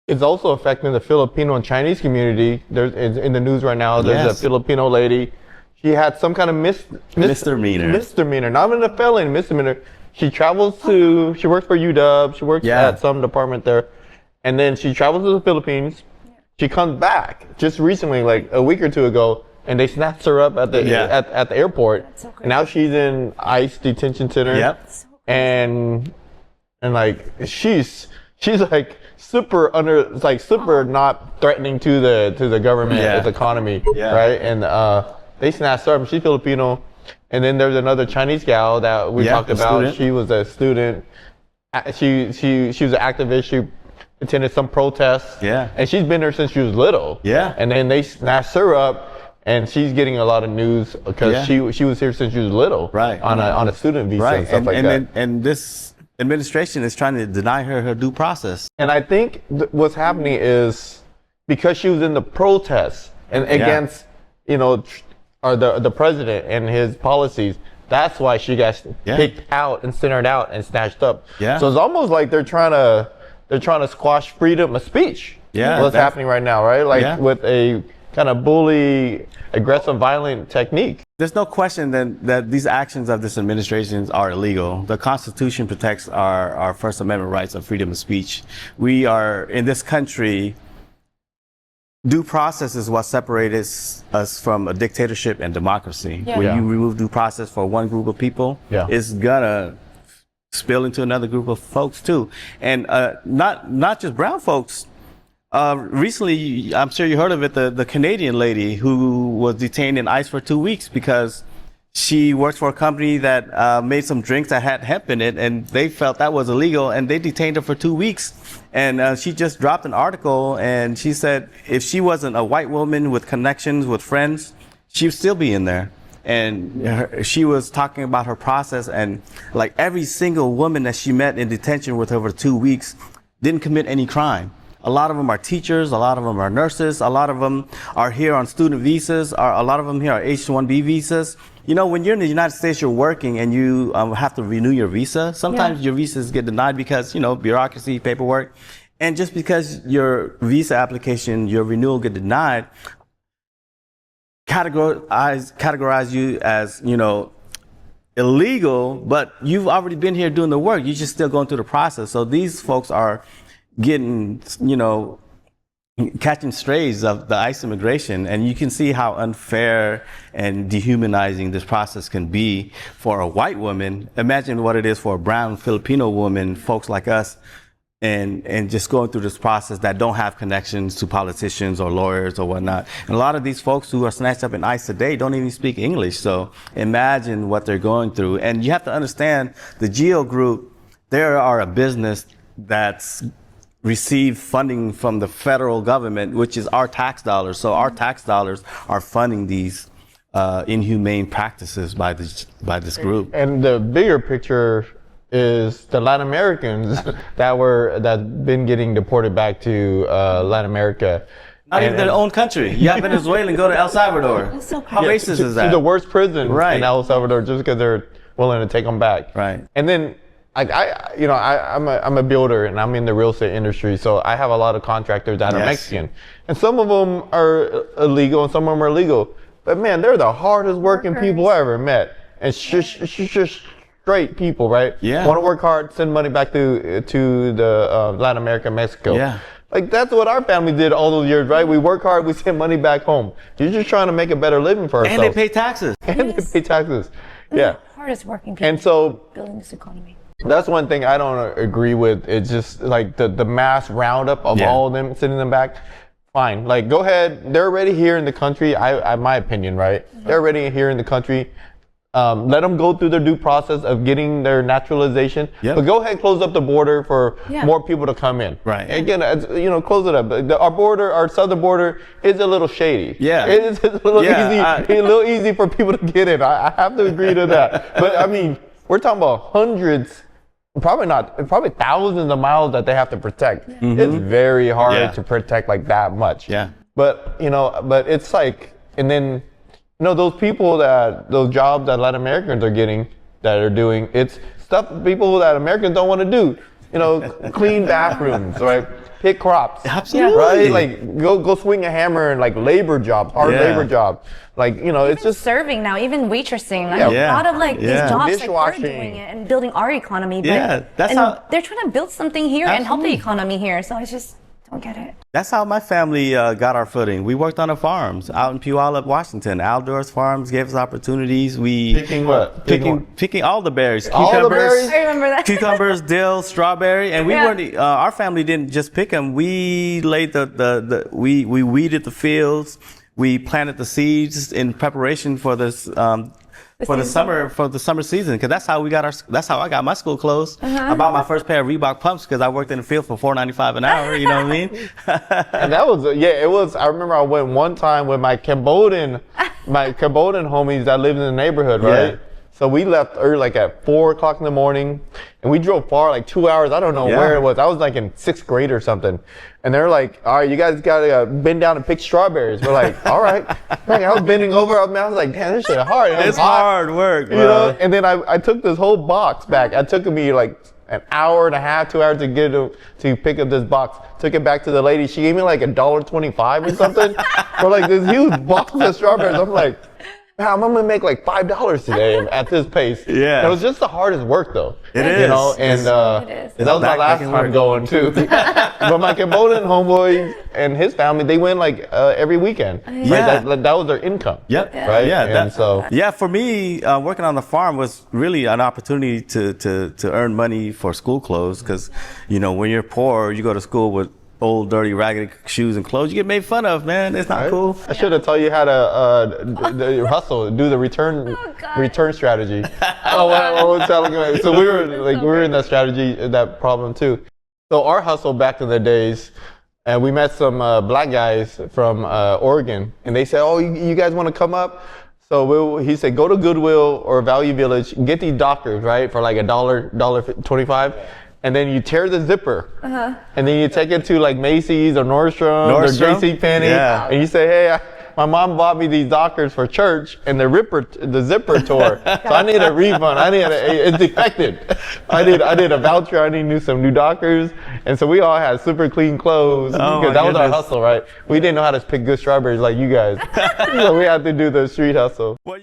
It's also affecting the Filipino and Chinese community. There's in the news right now. There's Yes. a Filipino lady. She had some kind of Misdemeanor. Misdemeanor, not even a felony, misdemeanor. She travels to. She works for UW. She works at some department there, and then she travels to the Philippines. She comes back just recently, like a week or two ago, and they snatched her up at the at the airport. So and now she's in ICE detention center. Yep. And like she's like super not threatening to the government, the economy, right? And they snatched her up. She's Filipino. And then there's another Chinese gal that we talked about. Student. She was a student. She was an activist. She attended some protests. Yeah. And she's been there since she was little. Yeah. And then they snatched her up, and she's getting a lot of news because she was here since she was little. Right. On a student visa and stuff like that. And this administration is trying to deny her due process. And I think what's happening is because she was in the protests and against, the president and his policies, that's why she got picked out and centered out and snatched up. Yeah. So it's almost like they're trying to squash freedom of speech. Yeah. What's happening right now, right? Like with a kind of bully, aggressive, violent technique. There's no question that these actions of this administration are illegal. The Constitution protects our First Amendment rights of freedom of speech. We are, in this country, due process is what separates us from a dictatorship and democracy. Yeah. When you remove due process for one group of people, it's gonna spill into another group of folks too. And not just brown folks. Recently, I'm sure you heard of it, the Canadian lady who was detained in ICE for 2 weeks because she worked for a company that made some drinks that had hemp in it, and they felt that was illegal, and they detained her for 2 weeks. And she just dropped an article, and she said if she wasn't a white woman with connections with friends, she would still be in there. And she was talking about her process, and like every single woman that she met in detention with her for 2 weeks didn't commit any crime. A lot of them are teachers, a lot of them are nurses, a lot of them are here on student visas, a lot of them here are H-1B visas. You know, when you're in the United States, you're working and you have to renew your visa. Sometimes your visas get denied because, bureaucracy, paperwork. And just because your visa application, your renewal get denied, categorize you as, illegal, but you've already been here doing the work. You're just still going through the process. So these folks are getting, catching strays of the ICE immigration, and you can see how unfair and dehumanizing this process can be for a white woman. Imagine what it is for a brown Filipino woman, folks like us, and just going through this process that don't have connections to politicians or lawyers or whatnot. And a lot of these folks who are snatched up in ICE today don't even speak English. So imagine what they're going through. And you have to understand the GEO Group, they are a business that's receive funding from the federal government, which is our tax dollars. So our tax dollars are funding these inhumane practices by this group. And the bigger picture is the Latin Americans that been getting deported back to Latin America. Not even their own country. You have Venezuelan go to El Salvador. That's so How racist is that? To the worst prison in El Salvador just because they're willing to take them back. Right. And then I'm a builder and I'm in the real estate industry, so I have a lot of contractors that are Mexican, and some of them are illegal and some of them are legal. But man, they're the hardest working people I ever met, and just straight people, right? Yeah. Want to work hard, send money back to the Latin America, Mexico. Yeah. Like that's what our family did all those years, right? We work hard, we send money back home. You're just trying to make a better living for ourselves. And they pay taxes. And they pay taxes. Yeah. Hardest working people. And so building this economy. that's one thing I don't agree with. It's just like the mass roundup of all of them, sending them back. Fine, like go ahead. They're already here in the country. My opinion, right? They're already here in the country. Let them go through their due process of getting their naturalization. But go ahead, close up the border for more people to come in. Right. Again, close it up. Our southern border is a little shady. Yeah. It is a little easy. A little easy for people to get in. I have to agree to that. But I mean, we're talking about hundreds. Probably thousands of miles that they have to protect. It's very hard to protect like that much. Yeah. But it's like, and then, those jobs that Latin Americans are getting, that are doing, it's stuff people that Americans don't want to do. Clean bathrooms, right? pick crops. Absolutely. Right? Like go swing a hammer and like labor jobs, hard labor jobs. Like, you know, it's just serving now, even waitressing. Like, a lot of like these jobs, like they're doing it and building our economy. But that's how they're trying to build something here and help the economy here. So I just don't get it. That's how my family got our footing. We worked on the farms out in Puyallup, Washington. Outdoors farms gave us opportunities. We picking what? Picking all the berries. All the berries? I remember that. Cucumbers, dill, strawberry, and we weren't. Our family didn't just pick them. We laid we weeded the fields. We planted the seeds in preparation for this. For the summer season, because that's how I got my school clothes. I bought my first pair of Reebok pumps because I worked in the field for $4.95 an hour. You know what I mean? And that was it was. I remember I went one time with my Cambodian homies that lived in the neighborhood, right? Yeah. So we left early, like at 4 o'clock in the morning, and we drove far, like 2 hours. I don't know where it was. I was like in 6th grade or something. And they're like, all right, you guys gotta bend down and pick strawberries. We're like, all right. Like, I was bending over. I was like, damn, this shit hard. It's hard work, bro. You know? And then I took this whole box back. It took me like an hour and a half, 2 hours to pick up this box. Took it back to the lady. She gave me like $1.25 or something for like this huge box of strawberries. I'm like, I'm gonna make like $5 today at this pace. Yeah. It was just the hardest work though. It is. You know, and that was my last time going too. But my Cambodian homeboy and his family, they went like every weekend. Yeah. Right? That was their income. Yep. Right? Yeah. For me, working on the farm was really an opportunity to earn money for school clothes, because, you know, when you're poor, you go to school with old, dirty, raggedy shoes and clothes, you get made fun of, man. It's not cool. I should have told you how to hustle, do the return strategy. I was telling you. So we were in that strategy, that problem too. So our hustle back in the days, and we met some black guys from Oregon, and they said, "Oh, you guys want to come up?" So he said, "Go to Goodwill or Value Village, get these Dockers, right, for like $1.25." And then you tear the zipper, and then you take it to like Macy's or Nordstrom or JCPenney, and you say, "Hey, my mom bought me these Dockers for church, and the zipper tore, so I need a refund. It's defected. I need a voucher. I need some new Dockers." And so we all had super clean clothes because that was our hustle, right? We didn't know how to pick good strawberries like you guys, so we had to do the street hustle. Well,